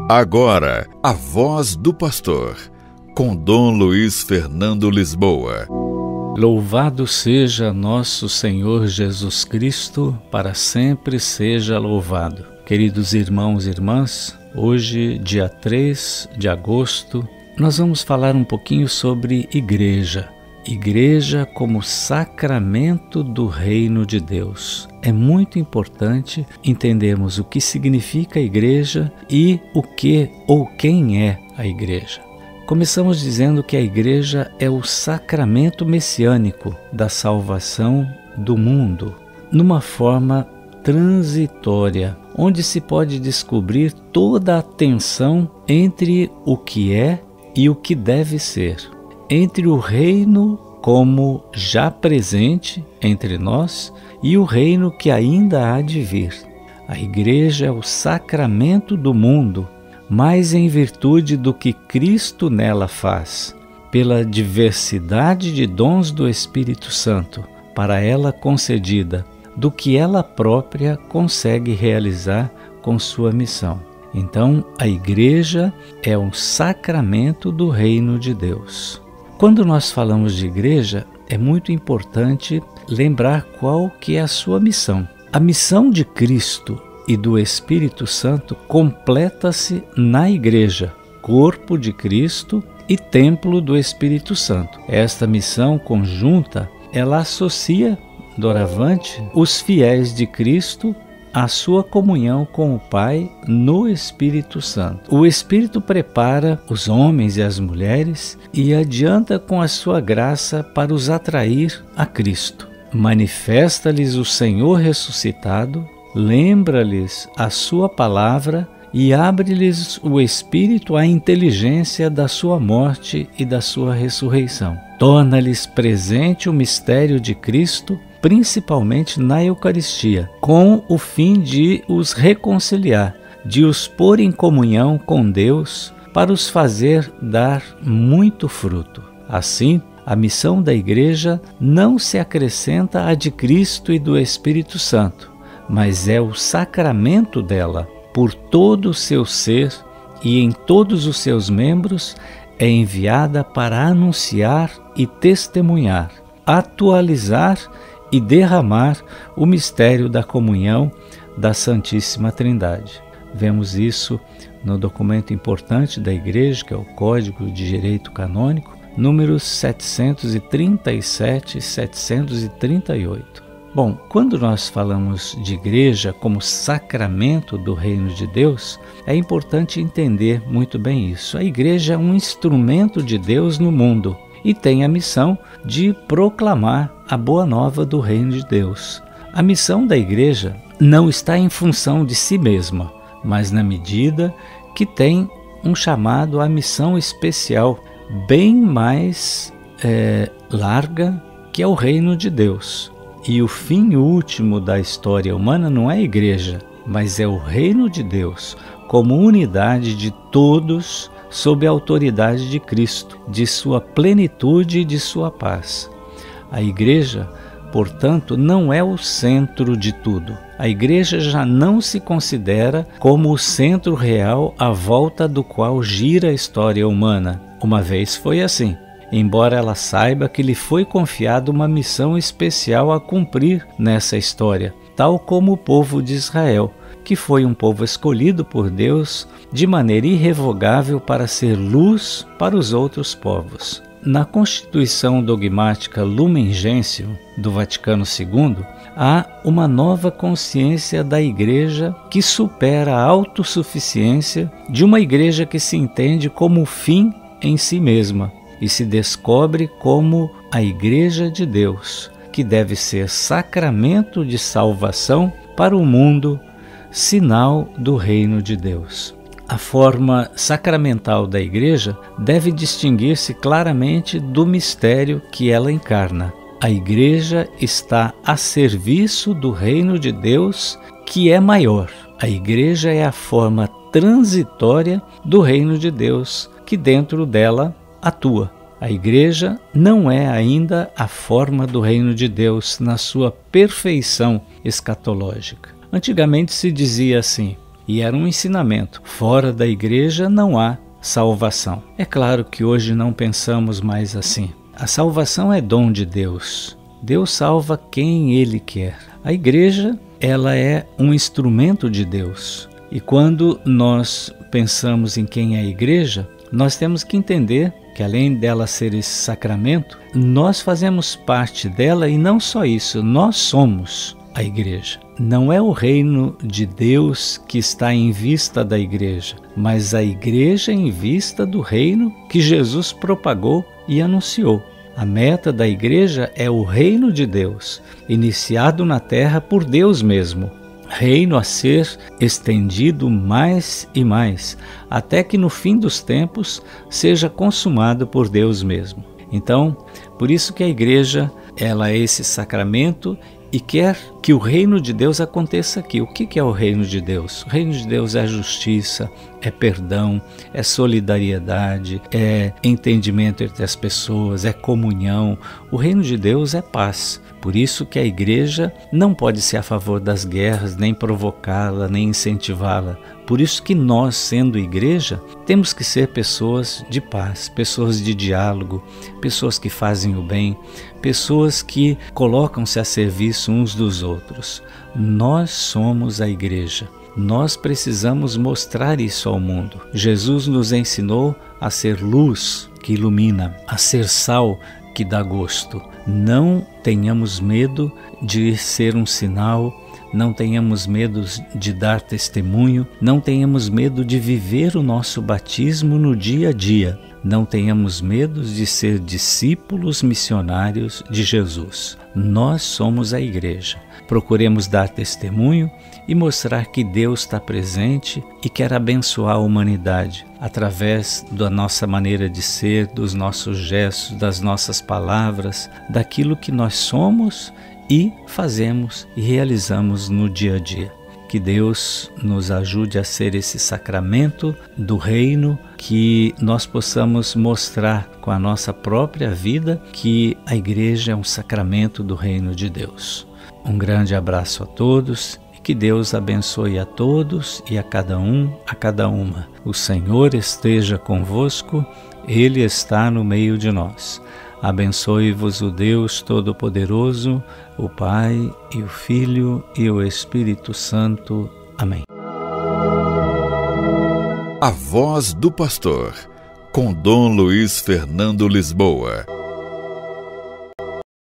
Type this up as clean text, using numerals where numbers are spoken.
Agora, a voz do pastor, com Dom Luiz Fernando Lisboa. Louvado seja nosso Senhor Jesus Cristo, para sempre seja louvado. Queridos irmãos e irmãs, hoje, dia 3 de agosto, nós vamos falar um pouquinho sobre igreja. Igreja como sacramento do reino de Deus. É muito importante entendermos o que significa a igreja e o que ou quem é a igreja. Começamos dizendo que a igreja é o sacramento messiânico da salvação do mundo, numa forma transitória, onde se pode descobrir toda a tensão entre o que é e o que deve ser, entre o reino como já presente entre nós e o reino que ainda há de vir. A igreja é o sacramento do mundo, mas em virtude do que Cristo nela faz, pela diversidade de dons do Espírito Santo, para ela concedida, do que ela própria consegue realizar com sua missão. Então, a igreja é um sacramento do reino de Deus. Quando nós falamos de igreja, é muito importante lembrar qual que é a sua missão. A missão de Cristo e do Espírito Santo completa-se na igreja, corpo de Cristo e templo do Espírito Santo. Esta missão conjunta, ela associa, doravante, os fiéis de Cristo a sua comunhão com o Pai no Espírito Santo. O Espírito prepara os homens e as mulheres e adianta com a sua graça para os atrair a Cristo. Manifesta-lhes o Senhor ressuscitado, lembra-lhes a sua palavra e abre-lhes o Espírito à inteligência da sua morte e da sua ressurreição. Torna-lhes presente o mistério de Cristo, principalmente na Eucaristia, com o fim de os reconciliar, de os pôr em comunhão com Deus, para os fazer dar muito fruto. Assim, a missão da Igreja não se acrescenta à de Cristo e do Espírito Santo, mas é o sacramento dela, por todo o seu ser e em todos os seus membros, é enviada para anunciar e testemunhar, atualizar e derramar o mistério da comunhão da Santíssima Trindade. Vemos isso no documento importante da Igreja, que é o Código de Direito Canônico, números 737 e 738. Bom, quando nós falamos de igreja como sacramento do reino de Deus, é importante entender muito bem isso. A igreja é um instrumento de Deus no mundo e tem a missão de proclamar a boa nova do reino de Deus. A missão da igreja não está em função de si mesma, mas na medida que tem um chamado à missão especial, bem mais larga, que é o reino de Deus. E o fim último da história humana não é a igreja, mas é o reino de Deus, como unidade de todos sob a autoridade de Cristo, de sua plenitude e de sua paz. A igreja, portanto, não é o centro de tudo. A igreja já não se considera como o centro real à volta do qual gira a história humana. Uma vez foi assim, embora ela saiba que lhe foi confiada uma missão especial a cumprir nessa história, tal como o povo de Israel, que foi um povo escolhido por Deus de maneira irrevogável para ser luz para os outros povos. Na Constituição Dogmática Lumen Gentium do Vaticano II, há uma nova consciência da Igreja que supera a autossuficiência de uma Igreja que se entende como fim em si mesma e se descobre como a Igreja de Deus, que deve ser sacramento de salvação para o mundo, sinal do reino de Deus. A forma sacramental da Igreja deve distinguir-se claramente do mistério que ela encarna. A Igreja está a serviço do reino de Deus, que é maior. A Igreja é a forma transitória do reino de Deus, que dentro dela atua. A Igreja não é ainda a forma do reino de Deus na sua perfeição escatológica. Antigamente se dizia assim: e era um ensinamento. Fora da igreja não há salvação. É claro que hoje não pensamos mais assim. A salvação é dom de Deus. Deus salva quem Ele quer. A igreja, ela é um instrumento de Deus. E quando nós pensamos em quem é a igreja, nós temos que entender que além dela ser esse sacramento, nós fazemos parte dela e não só isso, nós somos a igreja. Não é o reino de Deus que está em vista da igreja, mas a igreja em vista do reino que Jesus propagou e anunciou. A meta da igreja é o reino de Deus, iniciado na terra por Deus mesmo. Reino a ser estendido mais e mais, até que no fim dos tempos seja consumado por Deus mesmo. Então, por isso que a igreja, ela é esse sacramento e quer que o reino de Deus aconteça aqui. O que é o reino de Deus? O reino de Deus é justiça, é perdão, é solidariedade, é entendimento entre as pessoas, é comunhão. O reino de Deus é paz. Por isso que a igreja não pode ser a favor das guerras, nem provocá-la, nem incentivá-la. Por isso que nós, sendo igreja, temos que ser pessoas de paz, pessoas de diálogo, pessoas que fazem o bem, pessoas que colocam-se a serviço uns dos outros. Nós somos a igreja. Nós precisamos mostrar isso ao mundo. Jesus nos ensinou a ser luz que ilumina, a ser sal que dá gosto. Não tenhamos medo de ser um sinal, não tenhamos medo de dar testemunho, não tenhamos medo de viver o nosso batismo no dia a dia. Não tenhamos medo de ser discípulos missionários de Jesus. Nós somos a igreja. Procuremos dar testemunho e mostrar que Deus está presente e quer abençoar a humanidade através da nossa maneira de ser, dos nossos gestos, das nossas palavras, daquilo que nós somos e fazemos e realizamos no dia a dia. Que Deus nos ajude a ser esse sacramento do reino, que nós possamos mostrar com a nossa própria vida que a igreja é um sacramento do reino de Deus. Um grande abraço a todos e que Deus abençoe a todos e a cada um, a cada uma. O Senhor esteja convosco, Ele está no meio de nós. Abençoe-vos o Deus Todo-Poderoso, o Pai e o Filho e o Espírito Santo. Amém. A Voz do Pastor, com Dom Luiz Fernando Lisboa.